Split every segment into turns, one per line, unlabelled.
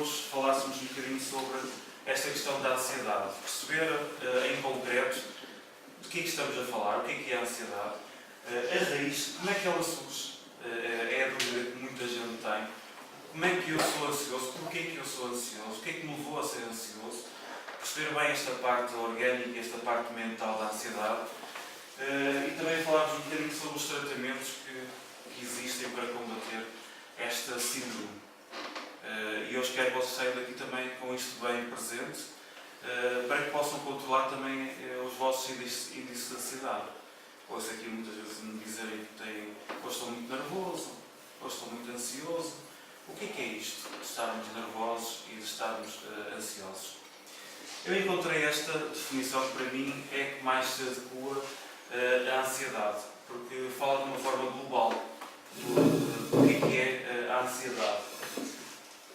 hoje falássemos um bocadinho sobre esta questão da ansiedade. Perceber em concreto de que é que estamos a falar, o que é a ansiedade, a raiz, como é que ela surge, é a dúvida que muita gente tem. Como é que eu sou ansioso, porquê é que eu sou ansioso, o que é que me levou a ser ansioso, perceber bem esta parte orgânica e esta parte mental da ansiedade. E também falarmos um bocadinho sobre os tratamentos que existem para combater esta síndrome. E eu espero que vocês saiam daqui também com isto bem presente, para que possam controlar também os vossos índices de ansiedade. Ouço aqui muitas vezes me dizerem que hoje estou muito nervoso, hoje estou muito ansioso. O que é isto de estarmos nervosos e de estarmos ansiosos? Eu encontrei esta definição que para mim é que mais se adequa à ansiedade, porque fala de uma forma global do que é a ansiedade.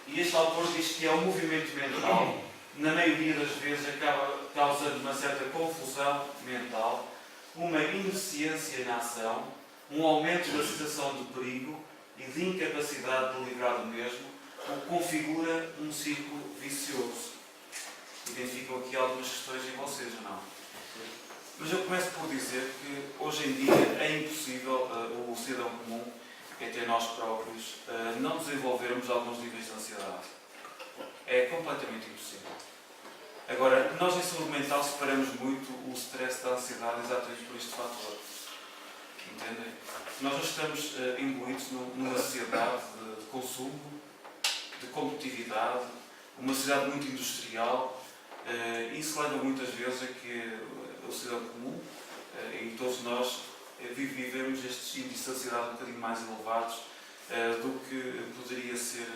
E este autor diz que é um movimento mental, na maioria das vezes acaba causando uma certa confusão mental, uma ineficiência na ação, um aumento da sensação de perigo e de incapacidade de livrar do mesmo, o que configura um ciclo vicioso. Identificam aqui algumas questões em vocês, ou não? Mas eu começo por dizer que hoje em dia é impossível o cidadão comum, até nós próprios, não desenvolvermos alguns níveis de ansiedade. É completamente impossível. Agora, nós em saúde mental separamos muito o stress da ansiedade exatamente por este fator. Entendem? Nós já estamos imbuídos numa sociedade de consumo, de competitividade, uma sociedade muito industrial, e isso leva muitas vezes a que o cidadão comum e todos nós vivemos estes índices de ansiedade um bocadinho mais elevados do que poderia ser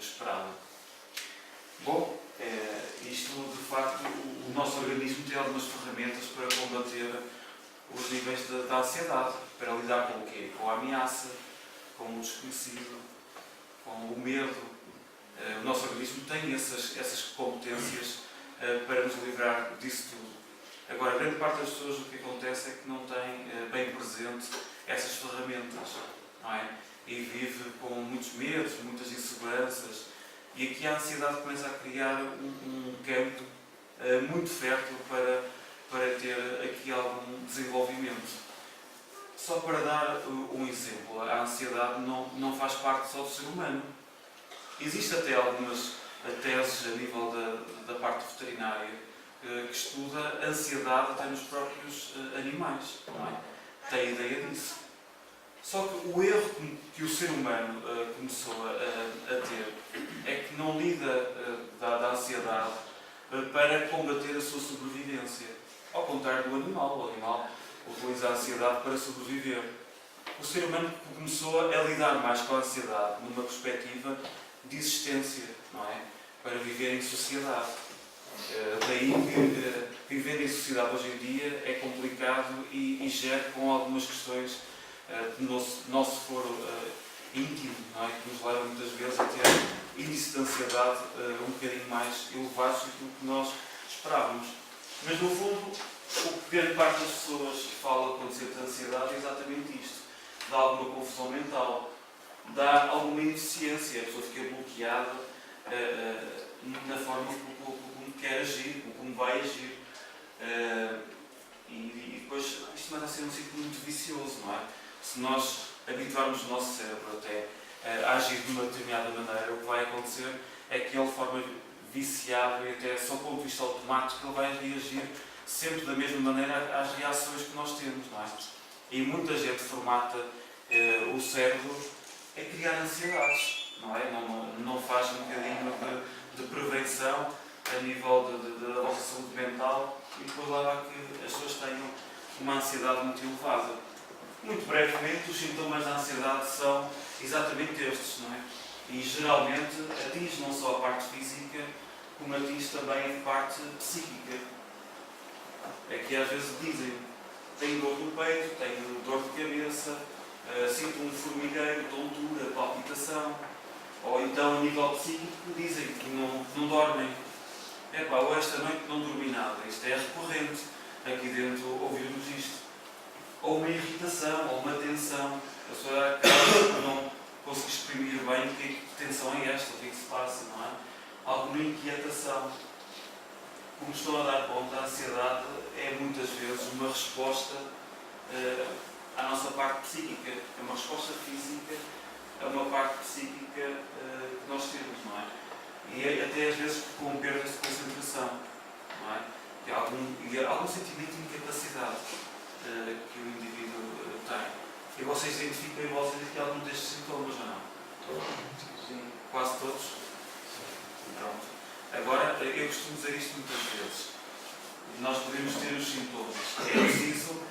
esperado. Bom, isto de facto, o nosso organismo tem algumas ferramentas para combater os níveis da ansiedade, para lidar com o quê? Com a ameaça, com o desconhecido, com o medo. O nosso organismo tem essas competências para nos livrar disso tudo. Agora, a grande parte das pessoas, o que acontece é que não tem bem presente essas ferramentas, não é? E vive com muitos medos, muitas inseguranças, e aqui a ansiedade começa a criar um campo muito fértil para ter aqui algum desenvolvimento. Só para dar um exemplo, a ansiedade não faz parte só do ser humano. Existem até algumas teses a nível da parte veterinária que estuda a ansiedade até nos próprios animais, não é? Tem a ideia disso. Só que o erro que o ser humano começou a ter é que não lida da ansiedade para combater a sua sobrevivência. Ao contrário do animal. O animal utiliza a ansiedade para sobreviver. O ser humano começou a lidar mais com a ansiedade numa perspectiva de existência, não é? Para viver em sociedade. Daí que viver em sociedade hoje em dia é complicado e gera com algumas questões do nosso foro íntimo, não é? Que nos leva muitas vezes a ter índice de ansiedade um bocadinho mais elevados do que nós esperávamos. Mas no fundo, o que grande parte das pessoas fala quando sente ansiedade é exatamente isto. Dá alguma confusão mental, dá alguma ineficiência, a pessoa fica bloqueada na forma como quer agir, como vai agir. E depois isto vai a ser um ciclo muito vicioso, não é? Se nós habituarmos o nosso cérebro até a agir de uma determinada maneira, o que vai acontecer é que ele, de forma viciada e até só do ponto de vista automático, ele vai reagir sempre da mesma maneira às reações que nós temos, não é? E muita gente formata o cérebro a criar ansiedades, não é? Não faz um bocadinho de prevenção a nível da vossa saúde mental e depois leva a que as pessoas tenham uma ansiedade muito elevada. Muito brevemente, os sintomas da ansiedade são exatamente estes, não é? E geralmente atinge não só a parte física, como atinge também a parte psíquica. É que às vezes dizem, tenho dor no peito, tenho dor de cabeça, sinto um formigueiro, tontura, palpitação. Ou então, a nível psíquico, dizem que não dormem. Ou esta noite não dormi nada. Isto é recorrente aqui dentro ouvirmos isto. Ou uma irritação, ou uma tensão. A pessoa acaba por não conseguir exprimir bem que tensão é esta, o que é que se passa, não é? uma inquietação. Como estão a dar conta, a ansiedade é muitas vezes uma resposta à nossa parte psíquica, é uma resposta física a uma parte psíquica que nós temos, não é? E até às vezes com perda de concentração, não é? E algum sentimento de incapacidade que o indivíduo tem. E vocês identificam em vocês aqui algum destes sintomas, ou não? Sim. Quase todos? Pronto. Agora, eu costumo dizer isto muitas vezes. Nós podemos ter os sintomas. É preciso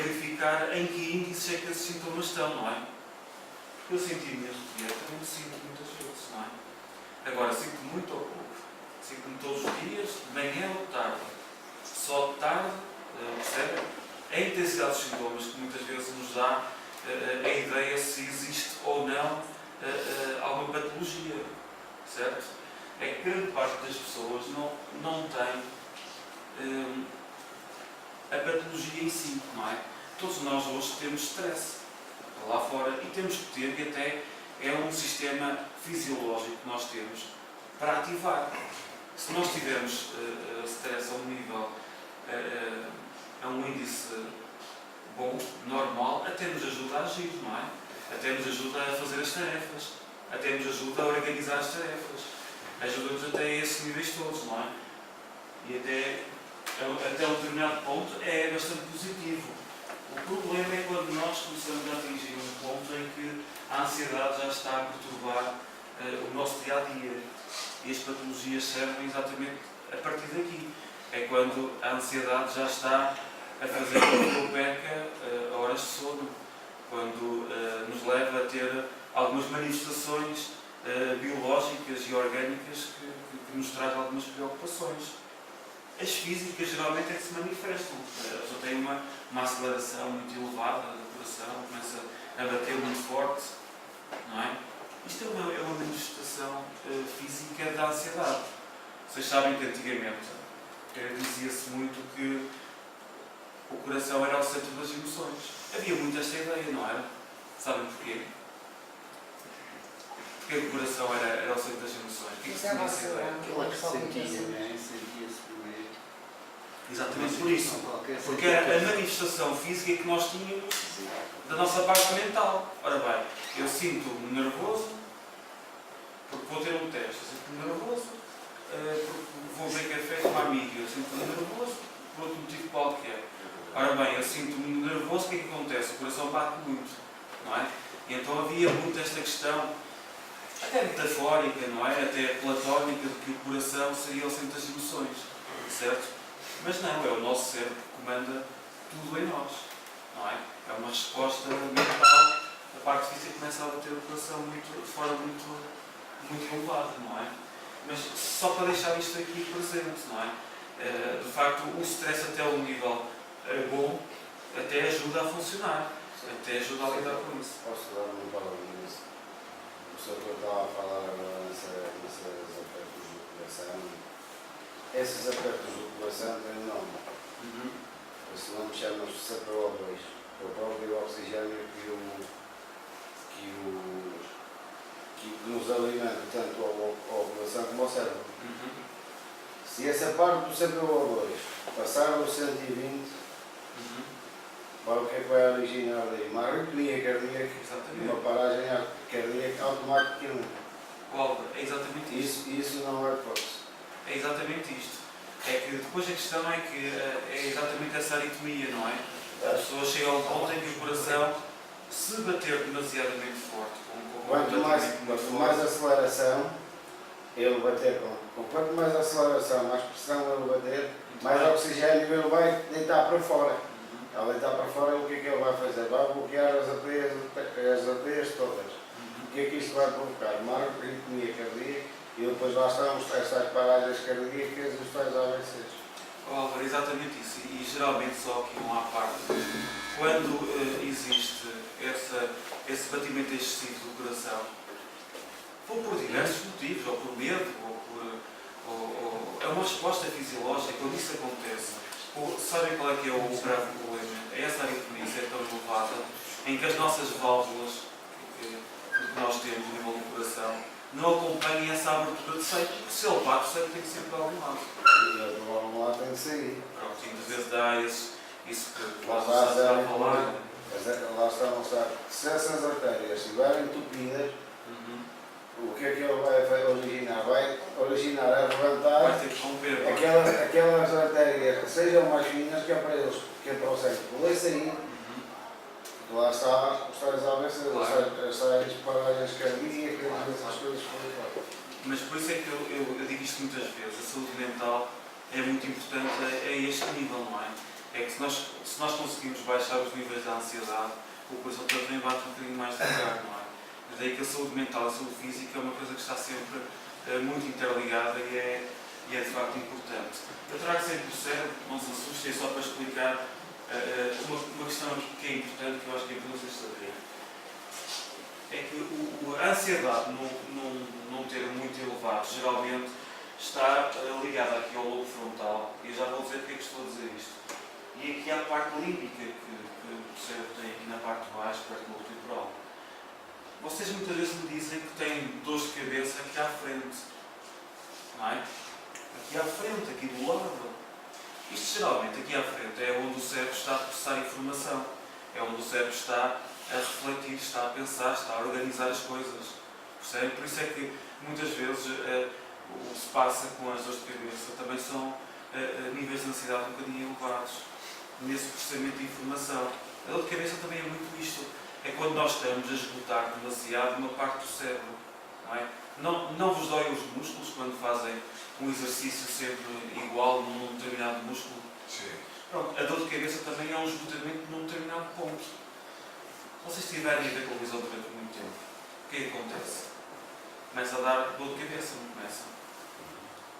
verificar em que índices é que esses sintomas estão, não é? Porque eu senti-me arrepiar, também me sinto muitas vezes, não é? Agora, sinto muito ou pouco. Sinto-me todos os dias, de manhã ou de tarde. Só de tarde, percebe? A intensidade dos sintomas que muitas vezes nos dá a ideia se existe ou não alguma patologia, certo? É que grande parte das pessoas não tem a patologia em si, não é? Todos nós hoje temos stress lá fora e temos que ter, e até é um sistema fisiológico que nós temos para ativar. Se nós tivermos stress a um nível, a um índice bom, normal, até nos ajuda a agir, não é? Até nos ajuda a fazer as tarefas, até nos ajuda a organizar as tarefas, ajuda-nos até a esses níveis todos, não é? E até um determinado ponto é bastante positivo. O problema é quando nós começamos a atingir um ponto em que a ansiedade já está a perturbar o nosso dia-a-dia. E as patologias servem exatamente a partir daqui. É quando a ansiedade já está a fazer com que eu perca horas de sono, quando nos leva a ter algumas manifestações biológicas e orgânicas que nos trazem algumas preocupações. As físicas geralmente é que se manifestam. A pessoa tem uma aceleração muito elevada do coração, começa a bater muito forte, não é? Isto é uma manifestação física da ansiedade. Vocês sabem que antigamente dizia-se muito que o coração era o centro das emoções. Havia muito esta ideia, não era? Sabem porquê? Porque o coração era o centro das emoções. O que é que se tinha essa ideia?
Sentia-se primeiro.
Exatamente por isso. Porque era a manifestação física que nós tínhamos da nossa parte mental. Ora bem, eu sinto-me nervoso porque vou ter um teste. Eu sinto-me nervoso porque vou beber café com uma amiga. Eu sinto-me nervoso por outro motivo qualquer. Ora bem, eu sinto-me nervoso, o que é que acontece? O coração bate muito, não é? E então havia muito esta questão, até metafórica, não é? Até platónica, de que o coração seria o centro das emoções, certo? Mas não, é o nosso cérebro que comanda tudo em nós, não é? É uma resposta mental, a parte física começa a bater o coração de forma muito elevada, não é? Mas só para deixar isto aqui presente, não é? De facto, o stress até um nível bom até ajuda a funcionar, até ajuda a lidar com isso.
Posso dar uma palavra nisso? O senhor que eu estava a falar agora nesses apertos do coração, esses apertos do coração têm um nome. Esse nome chama-se CPO2, o próprio oxigênio que nos alimenta tanto ao coração como ao cérebro. Se essa parte do CPO2 passar aos 120, o que é que vai originar daí? Uma arritmia cardíaca e uma paragem cardíaca automática.
É exatamente isto.
Isso não é hipótese.
É exatamente isto. É que depois a questão é que é exatamente essa arritmia, não é? As pessoas chegam ao ponto em que o coração, se bater demasiadamente forte,
quanto mais aceleração ele bater, quanto mais aceleração, mais pressão ele bater, mais oxigênio ele vai deitar para fora. Ao deitar para fora, o que é que ele vai fazer? Vai bloquear as artérias todas. O que é que isto vai provocar? Uma arritmia cardíaca e depois lá estão os tais paragens cardíacas e os tais AVCs.
Álvaro, exatamente isso. E geralmente, só aqui uma à parte, quando existe esse batimento excessivo do coração, ou por diversos motivos, ou por medo, é uma resposta fisiológica, quando isso acontece. Sabem qual é que é o grave problema? É essa arritmia é tão elevada em que as nossas válvulas que nós temos no nível do coração não acompanhem essa abertura de site, porque se ele bate, o site tem que ser para algum lado.
E eles vão lá, tem que sair.
Pronto, e muitas vezes dá isso que
Lá
nós
está,
estamos a falar.
lá está a mostrar. Se essas artérias estiverem entupidas, o que é que ele vai originar? Vai originar a levantar
Vai ter que romper. Não é?
aquelas artérias que sejam mais finas, que é para eles, que é para o sangue poder sair. Lá está os tais AVC,
Claro.
as tais paragens cardíacas, essas coisas por aí fora.
Mas por isso é que eu digo isto muitas vezes, a saúde mental é muito importante a este nível, não é? É que se nós conseguimos baixar os níveis de ansiedade, o coração também bate um bocadinho mais devagar, não é? Mas daí que a saúde mental e a saúde física é uma coisa que está sempre muito interligada e é de facto importante. Eu trago sempre o cérebro, não se assustem, só para explicar uma questão que é importante, que eu acho que é para vocês saberem. É que a ansiedade num termo muito elevado, geralmente está ligada aqui ao lobo frontal, e eu já vou dizer porque é que estou a dizer isto. E aqui há a parte límbica que o cérebro tem aqui na parte de baixo, perto do lobo temporal. Vocês muitas vezes me dizem que têm dores de cabeça aqui à frente, não é? Aqui à frente, aqui do lado. Isto geralmente aqui à frente é onde o cérebro está a processar informação, é onde o cérebro está a refletir, está a pensar, está a organizar as coisas. Percebem? Por isso é que muitas vezes o que se passa com as dores de cabeça também são níveis de ansiedade um bocadinho elevados nesse processamento de informação. A dor de cabeça também é muito isto. É quando nós estamos a esgotar demasiado uma parte do cérebro. Não é? Não vos dói os músculos quando fazem um exercício sempre igual num determinado músculo?
Sim.
Pronto, a dor de cabeça também é um esgotamento num determinado ponto. Se vocês estiverem a ver televisão durante muito tempo, o que é que acontece? Começa a dar dor de cabeça, não começa?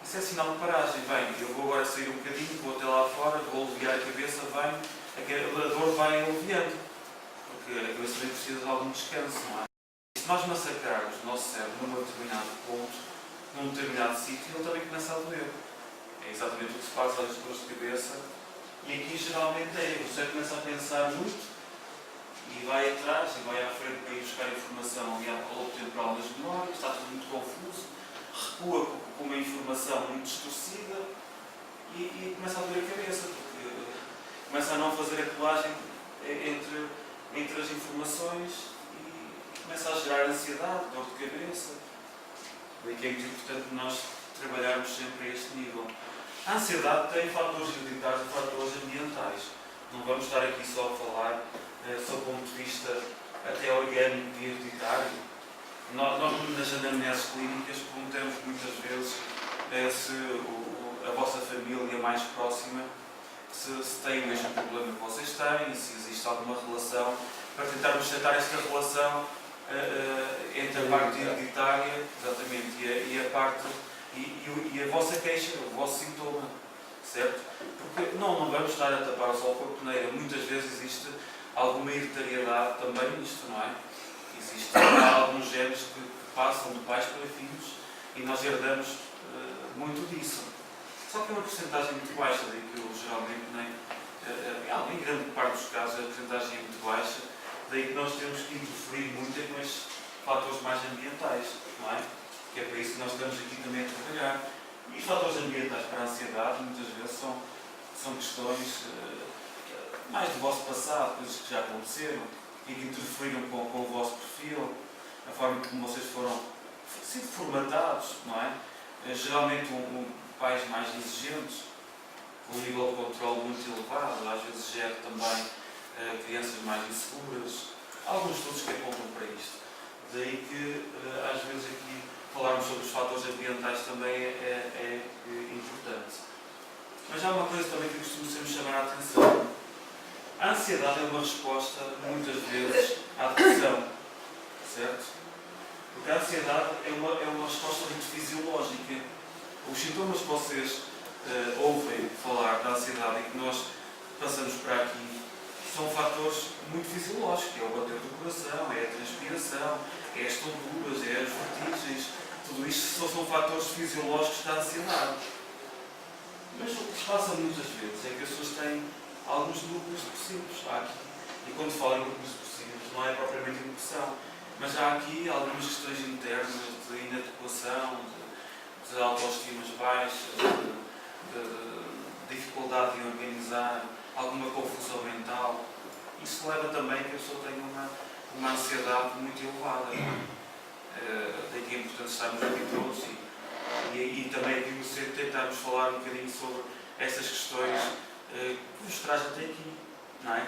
Isso é sinal de paragem. Bem, eu vou agora sair um bocadinho, vou até lá fora, vou aliviar a cabeça, a dor vai aliviando. Porque a cabeça também precisa de algum descanso, não é? E se nós massacrarmos o nosso cérebro num determinado ponto, num determinado sítio, ele também começa a doer. É exatamente o que se passa às dores de cabeça. E aqui geralmente o cérebro começa a pensar muito e vai atrás e vai à frente para ir buscar informação aliada ao lobo temporal nas memórias, está tudo muito confuso, recua com uma informação muito distorcida e começa a doer a cabeça, porque começa a não fazer a colagem entre as informações e começa a gerar ansiedade, dor de cabeça. Daí que é muito importante nós trabalharmos sempre a este nível. A ansiedade tem fatores hereditários e fatores ambientais. Não vamos estar aqui só a falar sob o ponto de vista até orgânico e hereditário. Nós nas anamneses clínicas perguntamos muitas vezes se a vossa família mais próxima se tem o mesmo problema que vocês têm, se existe alguma relação, para tentarmos tentar esta relação entre a parte hereditária, exatamente, e a vossa queixa, o vosso sintoma, certo? Porque não vamos estar a tapar o sol com a peneira. Muitas vezes existe alguma hereditariedade também nisto, não é? Existem alguns genes que passam de pais para filhos e nós herdamos muito disso. Só que é uma porcentagem muito baixa, daí que eu geralmente em grande parte dos casos a porcentagem é muito baixa, daí que nós temos que interferir muito com estes fatores mais ambientais, não é? Que é para isso que nós estamos aqui também a trabalhar. E os fatores ambientais para a ansiedade muitas vezes são questões mais do vosso passado, coisas que já aconteceram e que interferiram com o vosso perfil, a forma como vocês foram sido formatados, não é? Geralmente pais mais exigentes, com um nível de controle muito elevado, às vezes gera também crianças mais inseguras. Há alguns estudos que apontam para isto. Daí que às vezes aqui falarmos sobre os fatores ambientais também é importante. Mas há uma coisa também que costumo sempre chamar a atenção. A ansiedade é uma resposta, muitas vezes, à depressão, certo? Porque a ansiedade é uma resposta muito fisiológica. Os sintomas que vocês ouvem falar da ansiedade e que nós passamos para aqui são fatores muito fisiológicos, é o bater do coração, é a transpiração, é as tonturas, é as vertigens. Tudo isto são fatores fisiológicos da ansiedade. Mas o que se passa muitas vezes é que as pessoas têm alguns núcleos depressivos aqui. E quando falo em núcleos depressivos, não é propriamente depressão, Mas há aqui algumas questões internas de inadequação, de autoestimas baixas, de dificuldade em organizar, alguma confusão mental. Isso leva também a que a pessoa tenha uma ansiedade muito elevada. Daí que é importante estarmos aqui todos e também aqui você tentarmos falar um bocadinho sobre estas questões que vos traz até aqui, não é?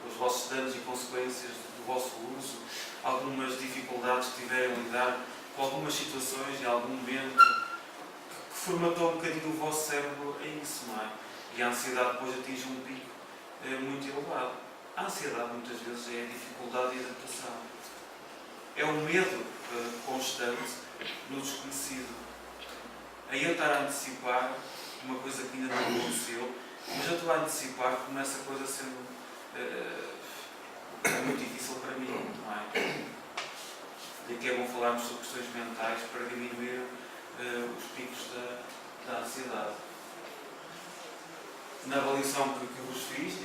Os vossos danos e consequências do vosso uso, algumas dificuldades que tiveram a lidar com algumas situações em algum momento que formatou um bocadinho o vosso cérebro a isso, não é? E a ansiedade depois atinge um pico muito elevado. A ansiedade muitas vezes é a dificuldade de adaptação. É o medo constante no desconhecido. Aí eu estar a antecipar uma coisa que ainda não aconteceu, mas eu estou a antecipar como essa coisa sendo muito difícil para mim, não é? E aqui é bom falarmos sobre questões mentais para diminuir os picos da ansiedade. Na avaliação que vos fiz,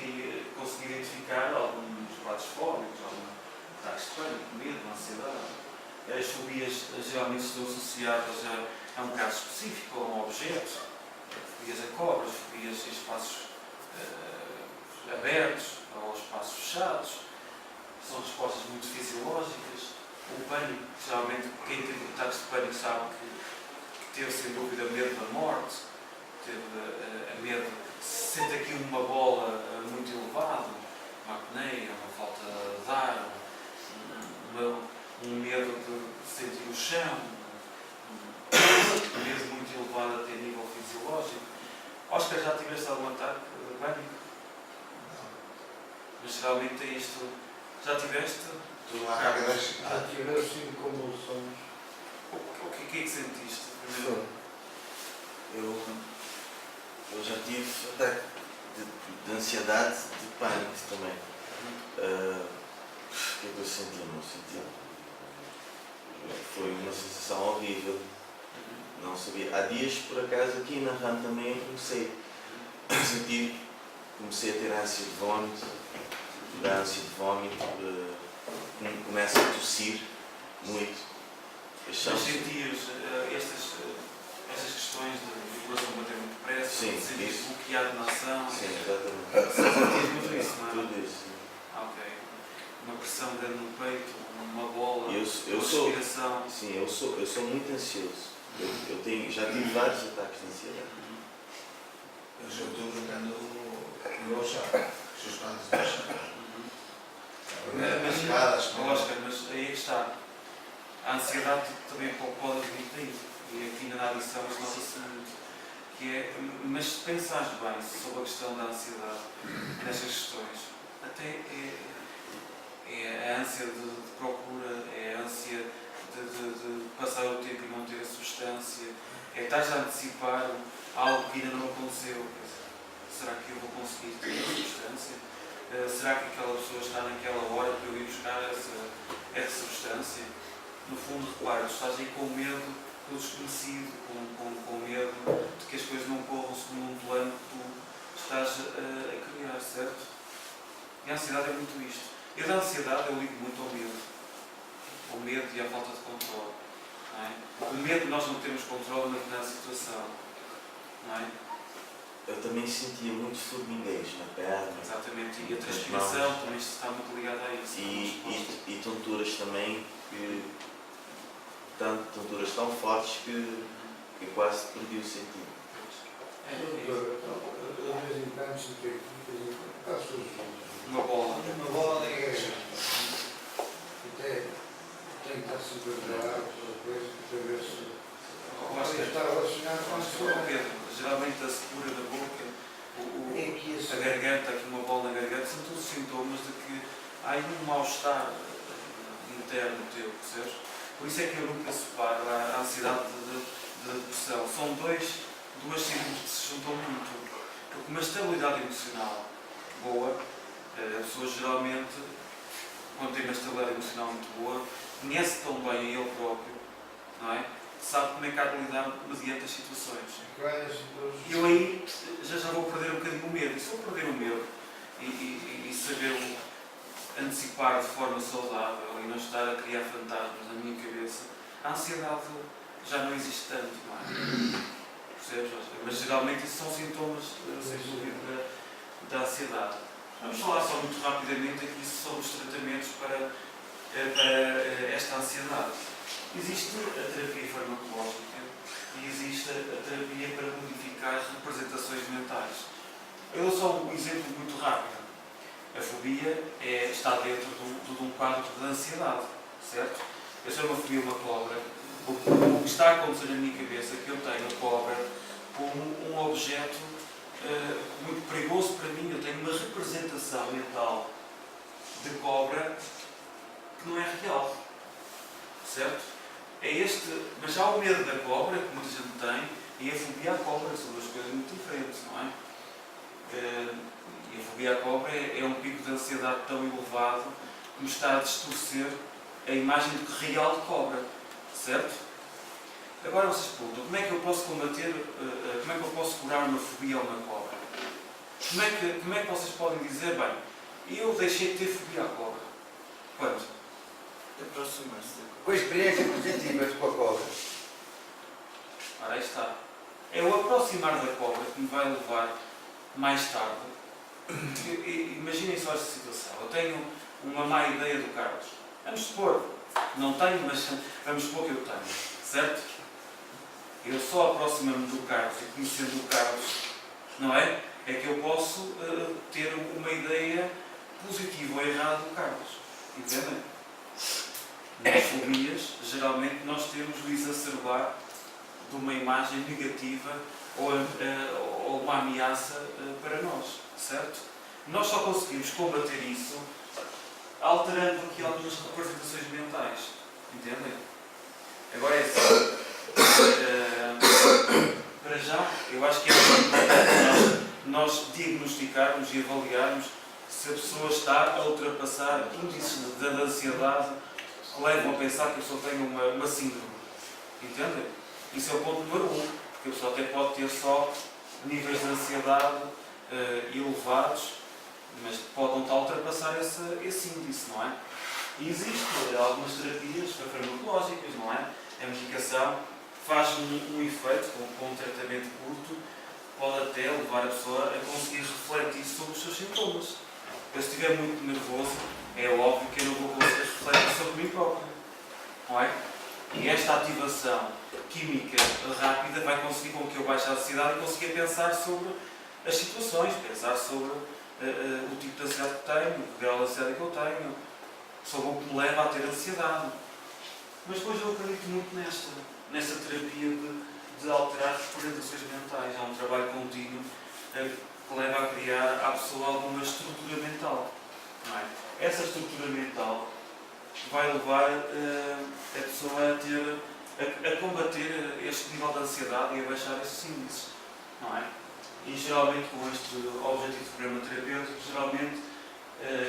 consegui identificar alguns quadros fóbicos, alguns ataques de pânico, medo, ansiedade. As fobias geralmente estão associadas a um caso específico, a um objeto, fobias a cobras, fobias a espaços abertos ou espaços fechados. São respostas muito fisiológicas. O pânico, geralmente quem teve ataques de pânico sabe que teve sem dúvida medo da morte, teve medo, sente aqui uma bola muito elevada, uma apneia, uma falta de ar, um medo de sentir o chão, um medo muito elevado até a nível fisiológico. Oscar, já tiveste algum ataque de pânico?
Não.
Mas geralmente é isto. Já tiveste?
Estou lá carga das...
Já tive assim convulsões.
O que é que sentiste?
Eu já tive ataque de ansiedade, de pânico também. O que é que eu senti? Não senti. Foi uma sensação horrível. Não sabia. Há dias, por acaso, aqui na RAM também eu comecei a sentir, comecei a ter ânsia de vómito, começo a tossir muito.
Mas sentias estas questões de coração bater muito depressa,
Sim,
sentias
isso.
bloqueado na ação?
Sim, exatamente.
Sentias muito isso, não é?
Tudo isso.
Ok. Uma pressão grande no peito, uma bola,
Eu
uma
sou,
respiração.
sim, eu sou muito ansioso. Já tive vários ataques de ansiedade.
Eu já estou brincando no chão. Os seus planos no chão. As escadas.
Oscar, mas aí é que está. A ansiedade também pode vir daí. E aqui na adição isto nota-se muito. Que é, mas se pensares bem sobre a questão da ansiedade, nestas questões, até é a ânsia de procura, é a ânsia de passar o tempo e não ter a substância, é estar a antecipar algo que ainda não aconteceu. Será que eu vou conseguir ter a substância? Será que aquela pessoa está naquela hora para eu ir buscar essa substância? No fundo, repara, tu estás aí com medo do desconhecido, com medo de que as coisas não corram segundo um plano que tu estás a criar, certo? E a ansiedade é muito isto. Eu da ansiedade eu ligo muito ao medo. Ao medo e à falta de controle. Não é? O medo de nós não termos controle na determinada situação. Não é?
Eu também sentia muitos formigueiros na perna.
Exatamente. E a transpiração também está muito ligada a isso.
E tonturas também, tonturas tão fortes que eu quase perdi o sentido.
Eu de vez em quando sinto aqui, de vez em quando, quase todos os dias.
Uma bola.
Uma bola de igreja.
Até tenho que estar sempre a preparar pela coisa, para ver se
Oscar,
está relacionado com a ansiedade.
Pedro, geralmente a secura da boca,
É que
a garganta, aqui uma bola na garganta, são todos sintomas de que há aí um mal-estar interno teu, percebes? Por isso é que eu nunca separo a ansiedade da depressão. São duas síndromes que se juntam muito. Porque uma estabilidade emocional boa, a pessoa geralmente, quando tem uma estabilidade emocional muito boa, conhece tão bem a ele próprio, não é? Sabe como é que há de lidar mediante as situações. E eu aí já vou perder um bocadinho o medo. E se vou perder o medo e saber antecipar de forma saudável e não estar a criar fantasmas na minha cabeça, a ansiedade já não existe tanto, não é? Percebes? Mas geralmente isso são sintomas, sem dúvida, da ansiedade. Vamos falar só muito rapidamente aqui sobre os tratamentos para esta ansiedade. Existe a terapia farmacológica e existe a terapia para modificar as representações mentais. Eu dou só um exemplo muito rápido. A fobia está dentro de um quadro de ansiedade, certo? Eu sou uma fobia a uma cobra. O que está a acontecer na minha cabeça é que eu tenho a cobra como um objeto muito perigoso para mim. Eu tenho uma representação mental de cobra que não é real, certo? Mas há o medo da cobra, que muita gente tem, e a fobia à cobra, são duas coisas muito diferentes, não é? E a fobia à cobra é um pico de ansiedade tão elevado que me está a distorcer a imagem real de cobra, certo? Agora vocês perguntam, como é que eu posso combater, como é que eu posso curar uma fobia a uma cobra? Como é que vocês podem dizer, bem, eu deixei de ter fobia à cobra? Quando?
Aproximar-se.
Com experiências positivas com a cobra.
Ora, aí está. É o aproximar da cobra que me vai levar mais tarde. Imaginem só esta situação. Eu tenho uma má ideia do Carlos. Vamos supor, não tenho, mas vamos supor que eu tenho, certo? Eu só aproximo-me do Carlos e conhecendo o Carlos, não é? É que eu posso ter uma ideia positiva ou errada do Carlos. Entendem? Nas fobias, geralmente nós temos o exacerbar de uma imagem negativa ou uma ameaça para nós, certo? Nós só conseguimos combater isso alterando aqui algumas representações mentais, entendem? Agora é assim, para já, eu acho que é importante nós diagnosticarmos e avaliarmos se a pessoa está a ultrapassar índices de ansiedade que levam a pensar que a pessoa tem uma síndrome, entendem? Isso é o ponto número 1, porque a pessoa até pode ter só níveis de ansiedade elevados, mas pode não estar a ultrapassar esse índice, não é? E existem algumas terapias farmacológicas, não é? A medicação faz um efeito com um tratamento curto, pode até levar a pessoa a conseguir refletir sobre os seus sintomas. Eu, se estiver muito nervoso, é óbvio que eu não vou conseguir refletir sobre mim próprio, não é? E esta ativação química rápida vai conseguir com que eu baixe a ansiedade e consiga pensar sobre as situações, pensar sobre o tipo de ansiedade que tenho, o grau de ansiedade que eu tenho, sobre o que me leva a ter ansiedade. Mas depois eu acredito muito nesta terapia de alterar as representações mentais. É um trabalho contínuo que leva a criar à pessoa alguma estrutura mental. Não é? Essa estrutura mental vai levar a pessoa a combater este nível de ansiedade e a baixar esses índices. Não é? E geralmente com este objetivo de programa terapêutico, geralmente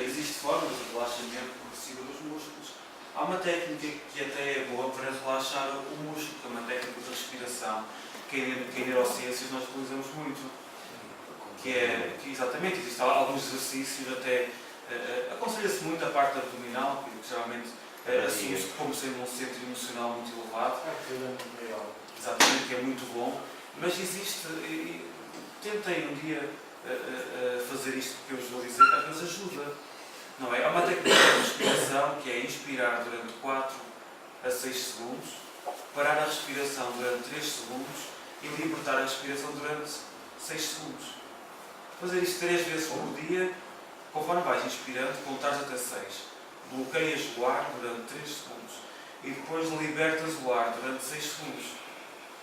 existe formas de relaxamento progressivo dos músculos. Há uma técnica que até é boa para relaxar o músculo, que é uma técnica de respiração, que em neurociências nós utilizamos muito. Que exatamente, existem alguns exercícios, até aconselha-se muito a parte abdominal, que geralmente assume-se como sendo um centro emocional muito elevado. Exatamente, que é muito bom. Mas existe, tentem um dia fazer isto que eu vos vou dizer, que às vezes ajuda. Não é? Há uma técnica de respiração que é inspirar durante 4 a 6 segundos, parar a respiração durante 3 segundos e libertar a respiração durante 6 segundos. Fazer isto 3 vezes por dia, conforme vais inspirando, contares até 6. Bloqueias o ar durante 3 segundos e depois libertas o ar durante 6 segundos.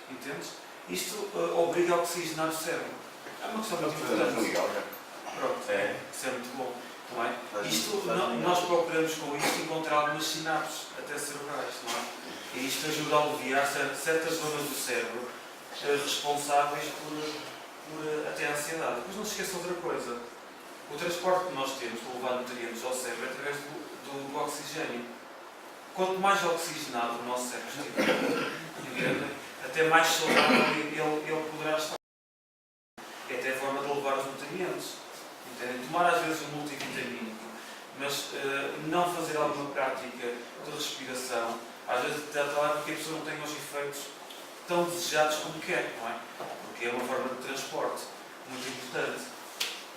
Entendes? Isto obriga a oxigenar o cérebro. É uma questão muito importante. Pronto, isso é muito bom. Não é? Nós procuramos com isto encontrar algumas sinapses, até cerebrais, não é? E isto ajuda a aliviar certas zonas do cérebro responsáveis por até a ansiedade. Depois não se esqueçam outra coisa. O transporte que nós temos de levar nutrientes ao cérebro é através do oxigênio. Quanto mais oxigenado o nosso cérebro estiver, até mais saudável ele poderá estar. É até a forma de levar os nutrientes. Entendem? Tomar às vezes um multivitamínico mas não fazer alguma prática de respiração, às vezes está lá porque a pessoa não tem os efeitos tão desejados como quer, não é? Porque é uma forma de transporte muito importante.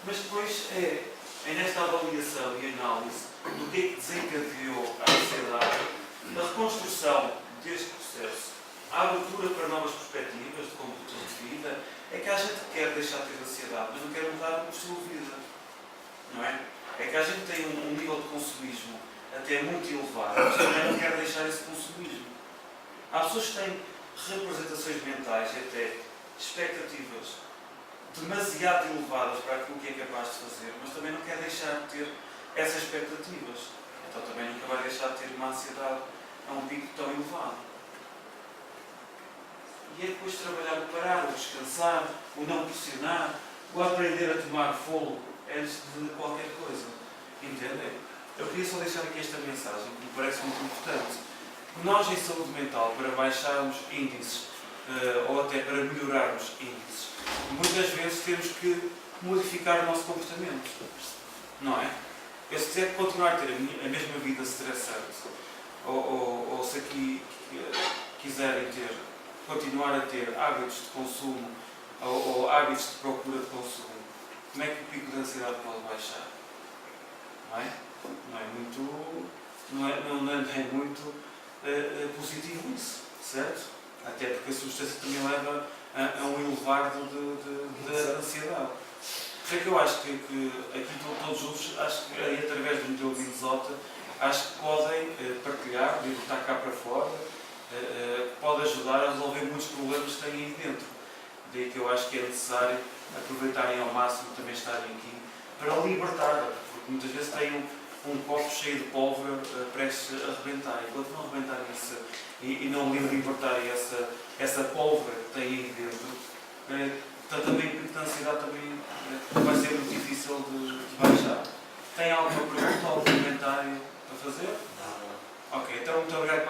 Mas depois é nesta avaliação e análise do que é que desencadeou a ansiedade, a reconstrução deste processo, a abertura para novas perspectivas de conduta de vida, é que a gente quer deixar de ter ansiedade, mas não quer mudar o estilo de vida, não é? É que a gente tem um nível de consumismo até muito elevado, mas também não quer deixar esse consumismo. Há pessoas que têm representações mentais e até expectativas demasiado elevadas para aquilo que é capaz de fazer, mas também não quer deixar de ter essas expectativas. Então também nunca vai deixar de ter uma ansiedade a um pico tão elevado. E é depois trabalhar o parar, o descansar, o não pressionar, o aprender a tomar fogo antes de qualquer coisa. Entendem? Eu queria só deixar aqui esta mensagem, que me parece muito importante. Nós, em saúde mental, para baixarmos índices, ou até para melhorarmos índices, muitas vezes temos que modificar o nosso comportamento. Não é? Eu, se quiser continuar a ter a mesma vida estressante, ou se aqui quiserem continuar a ter hábitos de consumo, ou hábitos de procura de consumo, como é que o pico de ansiedade pode baixar? Não é? Não é muito positivo isso, certo? Até porque a substância também leva a um elevar de ansiedade. Por isso é que eu acho que aqui todos juntos, acho que aí, através do modelo Minnesota, acho que podem partilhar, botar cá para fora, pode ajudar a resolver muitos problemas que têm aí dentro. Daí que eu acho que é necessário aproveitarem ao máximo também estarem aqui para libertar, porque muitas vezes têm um copo cheio de pólvora prestes a arrebentar. Enquanto não arrebentarem e não libertarem essa pólvora que têm aí dentro, também o pico de ansiedade também vai ser muito difícil de baixar. Tem alguma pergunta, algum comentário a fazer?
Não.
Ok, então muito obrigado